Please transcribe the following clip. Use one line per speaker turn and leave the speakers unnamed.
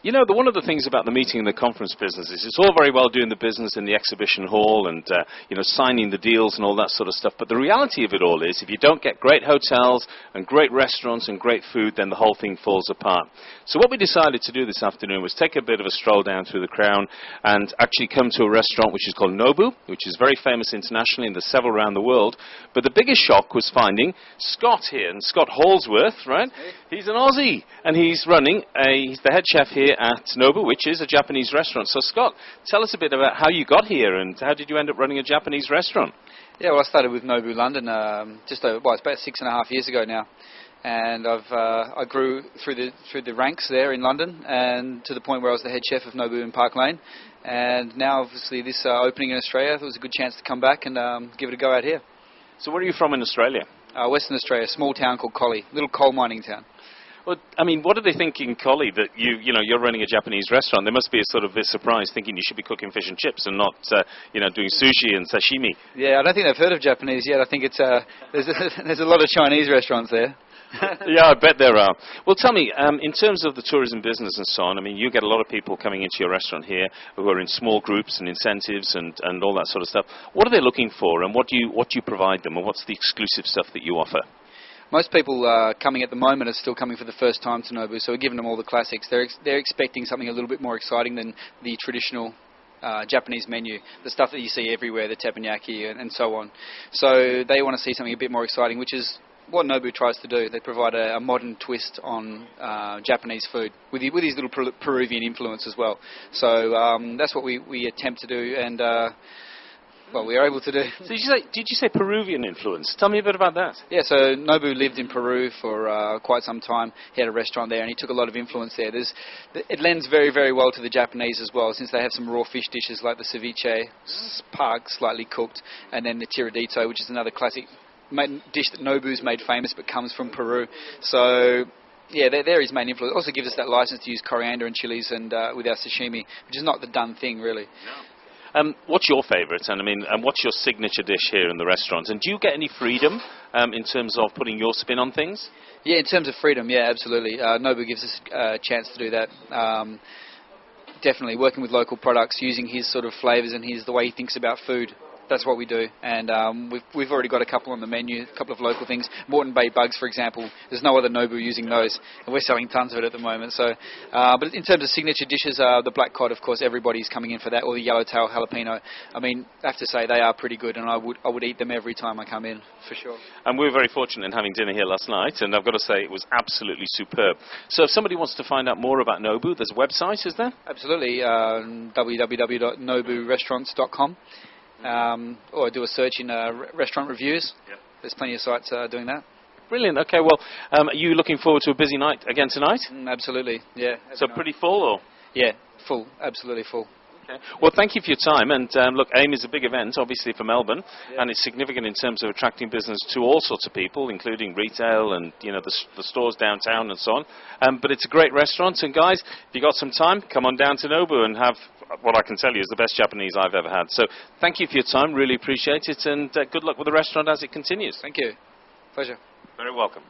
You know, one of the things about the meeting and the conference business is it's all very well doing the business in the exhibition hall and, signing the deals and all that sort of stuff. But the reality of it all is if you don't get great hotels and great restaurants and great food, then the whole thing falls apart. So what we decided to do this afternoon was take a bit of a stroll down through the Crown and actually come to a restaurant which is called Nobu, which is very famous internationally, and there's several around the world. But the biggest shock was finding Scott here, and Scott Hallsworth, right? He's an Aussie, and he's he's the head chef here at Nobu, which is a Japanese restaurant. So, Scott, tell us a bit about how you got here and how did you end up running a Japanese restaurant?
Yeah, well, I started with Nobu London it's about 6.5 years ago now, and I grew through the ranks there in London, and to the point where I was the head chef of Nobu in Park Lane. And now, obviously, this opening in Australia, it was a good chance to come back and give it a go out here.
So, where are you from in Australia?
Western Australia, a small town called Collie, little coal mining town.
Well, I mean, what are they thinking, Collie, that you're running a Japanese restaurant? There must be a sort of a surprise thinking you should be cooking fish and chips and not, doing sushi and sashimi.
Yeah, I don't think they've heard of Japanese yet. I think it's there's a lot of Chinese restaurants there.
Yeah, I bet there are. Well, tell me, in terms of the tourism business and so on, I mean, you get a lot of people coming into your restaurant here who are in small groups and incentives and all that sort of stuff. What are they looking for, and what do you provide them, and what's the exclusive stuff that you offer?
Most people coming at the moment are still coming for the first time to Nobu, so we're giving them all the classics. They're expecting something a little bit more exciting than the traditional Japanese menu, the stuff that you see everywhere, the teppanyaki and so on. So they want to see something a bit more exciting, which is what Nobu tries to do. They provide a modern twist on Japanese food with his little Peruvian influence as well. So that's what we attempt to do, and we are able to do.
So did you say Peruvian influence? Tell me a bit about that.
Yeah, so Nobu lived in Peru for quite some time. He had a restaurant there, and he took a lot of influence there. It lends very, very well to the Japanese as well, since they have some raw fish dishes like the ceviche, slightly cooked, and then the tiradito, which is another classic dish that Nobu's made famous but comes from Peru. So yeah, they're his main influence. Also gives us that license to use coriander and chilies and with our sashimi, which is not the done thing really.
No. What's your favourite, and what's your signature dish here in the restaurant? And do you get any freedom in terms of putting your spin on things?
Yeah, in terms of freedom, yeah, absolutely. Nobu gives us a chance to do that. Definitely working with local products, using his sort of flavours and the way he thinks about food. That's what we do, and we've already got a couple on the menu, a couple of local things. Moreton Bay bugs, for example, there's no other Nobu using those, and we're selling tons of it at the moment. So, but in terms of signature dishes, the black cod, of course, everybody's coming in for that, or the yellowtail jalapeno. I mean, I have to say they are pretty good, and I would eat them every time I come in, for sure. And
we were very fortunate in having dinner here last night, and I've got to say it was absolutely superb. So if somebody wants to find out more about Nobu, there's a website, is there?
Absolutely, www.noburestaurants.com. Or do a search in restaurant reviews. Yep. There's plenty of sites doing that.
Brilliant. Okay, well, are you looking forward to a busy night again tonight?
Absolutely, yeah.
So pretty full, or?
Yeah, full, absolutely full.
Okay. Well, thank you for your time. And look, AIME is a big event, obviously, for Melbourne, and it's significant in terms of attracting business to all sorts of people, including retail and the stores downtown and so on. But it's a great restaurant, and guys, if you got some time, come on down to Nobu and have what I can tell you is the best Japanese I've ever had. So thank you for your time, really appreciate it, and good luck with the restaurant as it continues.
Thank you. Pleasure.
Very welcome.